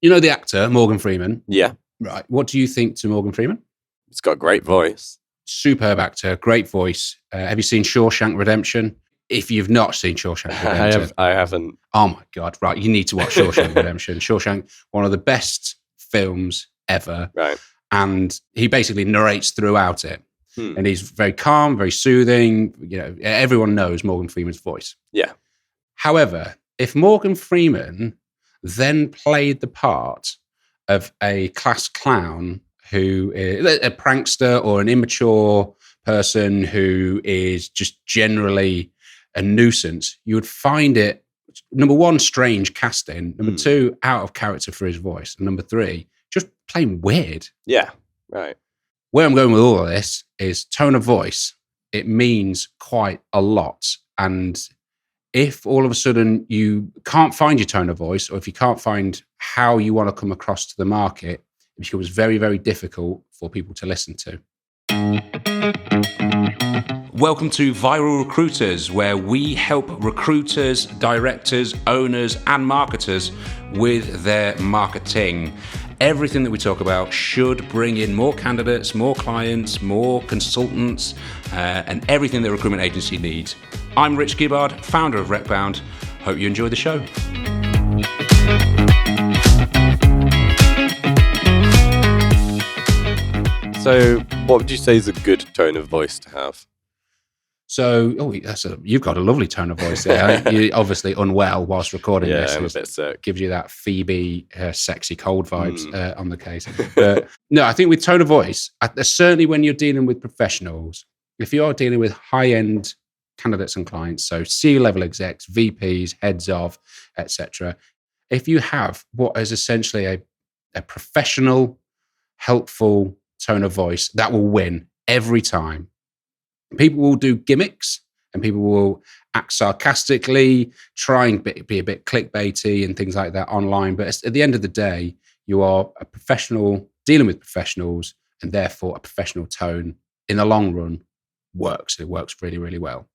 You know the actor, Morgan Freeman? Yeah. Right. What do you think to Morgan Freeman? He's got a great voice. Superb actor, great voice. Have you seen Shawshank Redemption? If you've not seen Shawshank Redemption... I haven't. Oh my God, right. You need to watch Shawshank Redemption. Shawshank, one of the best films ever. Right. And he basically narrates throughout it. And he's very calm, very soothing. You know, everyone knows Morgan Freeman's voice. Yeah. However, if Morgan Freeman then played the part of a class clown who is a prankster or an immature person who is just generally a nuisance, you would find it, number one, strange casting, number two, out of character for his voice, and number three, just plain weird. Yeah, right. Where I'm going with all of this is tone of voice. It means quite a lot. And if all of a sudden you can't find your tone of voice, or if you can't find how you want to come across to the market, it becomes very, very difficult for people to listen to. Welcome to Viral Recruiters, where we help recruiters, directors, owners, and marketers with their marketing. Everything that we talk about should bring in more candidates, more clients, more consultants, and everything that a recruitment agency needs. I'm Rich Gibbard, founder of RecBound. Hope you enjoy the show. So, what would you say is a good tone of voice to have? So, you've got a lovely tone of voice there. You're obviously unwell whilst recording this. Yeah, I'm a bit sick. Gives you that Phoebe, sexy cold vibes on the case. But no, I think with tone of voice, certainly when you're dealing with professionals, if you are dealing with high-end candidates and clients, so C-level execs, VPs, heads of, etc., if you have what is essentially a professional, helpful tone of voice, that will win every time. People will do gimmicks and people will act sarcastically, try and be a bit clickbaity and things like that online. But at the end of the day, you are a professional dealing with professionals, and therefore a professional tone in the long run works. It works really, really well.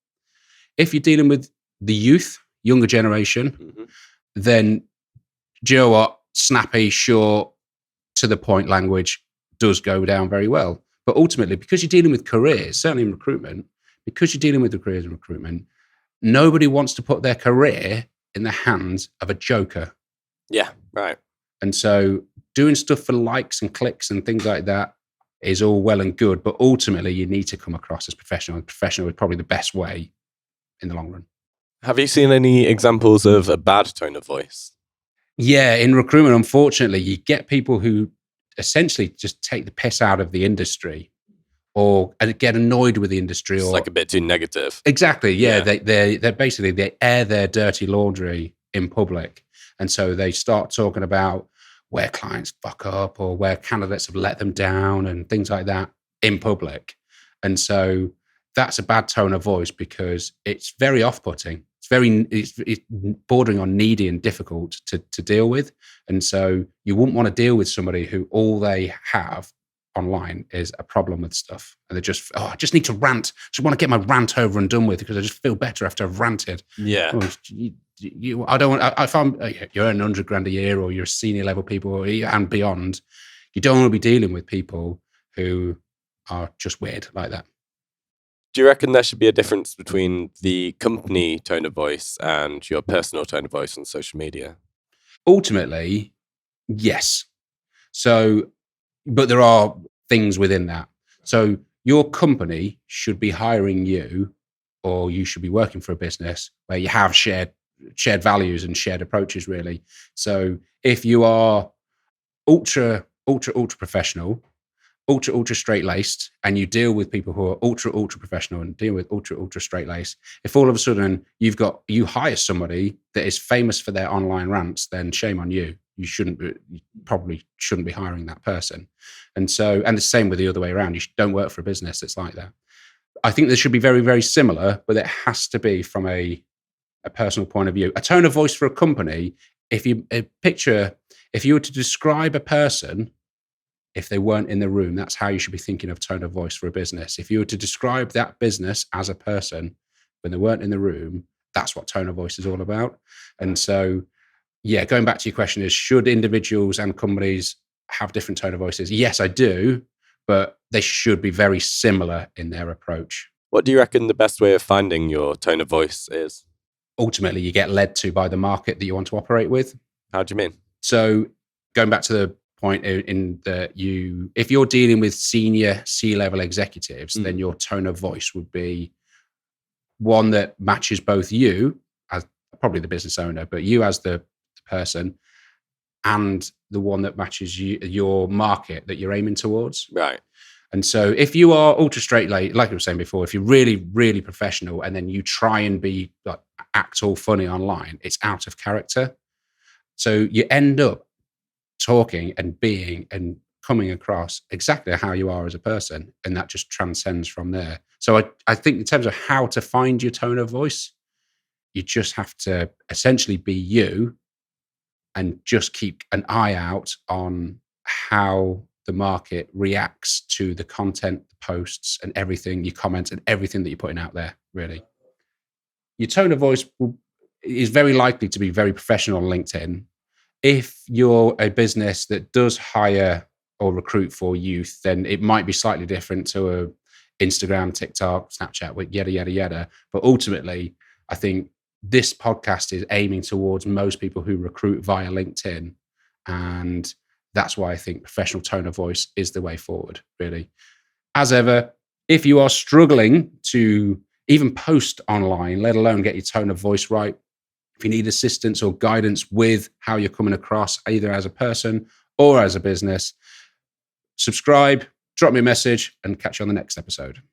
If you're dealing with the youth, younger generation, then do you know what? Snappy, short, to the point language does go down very well. But ultimately, because you're dealing with careers, certainly in recruitment, because you're dealing with the careers in recruitment, nobody wants to put their career in the hands of a joker. Yeah, right. And so doing stuff for likes and clicks and things like that is all well and good, but ultimately you need to come across as professional. And professional is probably the best way in the long run. Have you seen any examples of a bad tone of voice? Yeah, in recruitment, unfortunately, you get people who essentially just take the piss out of the industry or get annoyed with the industry. It's or like a bit too negative. Exactly, yeah. They're basically, they air their dirty laundry in public. And so they start talking about where clients fuck up or where candidates have let them down and things like that in public. And so that's a bad tone of voice because it's very off-putting. It's bordering on needy and difficult to deal with. And so you wouldn't want to deal with somebody who all they have online is a problem with stuff. And they just, I just need to rant. I just want to get my rant over and done with because I just feel better after I've ranted. Yeah. I don't want, if I'm, you're earning 100 grand a year or you're senior level people and beyond, you don't want to be dealing with people who are just weird like that. Do you reckon there should be a difference between the company tone of voice and your personal tone of voice on social media? Ultimately, yes. So, but there are things within that. So your company should be hiring you, or you should be working for a business where you have shared values and shared approaches, really. So if you are ultra professional, ultra straight-laced, and you deal with people who are ultra professional and deal with ultra straight-laced, if all of a sudden you hire somebody that is famous for their online rants, then shame on you. You probably shouldn't be hiring that person. And the same with the other way around. You don't work for a business that's like that. I think they should be very, very similar, but it has to be from a personal point of view. A tone of voice for a company, if you were to describe a person, if they weren't in the room, that's how you should be thinking of tone of voice for a business. If you were to describe that business as a person when they weren't in the room, that's what tone of voice is all about. And so yeah, going back to your question is, should individuals and companies have different tone of voices? Yes, I do, but they should be very similar in their approach. What do you reckon the best way of finding your tone of voice is? Ultimately, you get led to by the market that you want to operate with. How do you mean? So going back to the point in that if you're dealing with senior C-level executives, then your tone of voice would be one that matches both you as probably the business owner, but you as the person, and the one that matches your market that you're aiming towards. Right. And so if you are ultra straight laced, like I was saying before, if you're really, really professional and then you try and be like act all funny online, it's out of character. So you end up talking and being and coming across exactly how you are as a person. And that just transcends from there. So I think in terms of how to find your tone of voice, you just have to essentially be you and just keep an eye out on how the market reacts to the content, the posts, and everything, your comments, and everything that you're putting out there, really. Your tone of voice is very likely to be very professional on LinkedIn. If you're a business that does hire or recruit for youth, then it might be slightly different to a Instagram, TikTok, Snapchat, yada, yada, yada. But ultimately, I think this podcast is aiming towards most people who recruit via LinkedIn. And that's why I think professional tone of voice is the way forward, really. As ever, if you are struggling to even post online, let alone get your tone of voice right, if you need assistance or guidance with how you're coming across, either as a person or as a business, subscribe, drop me a message, and catch you on the next episode.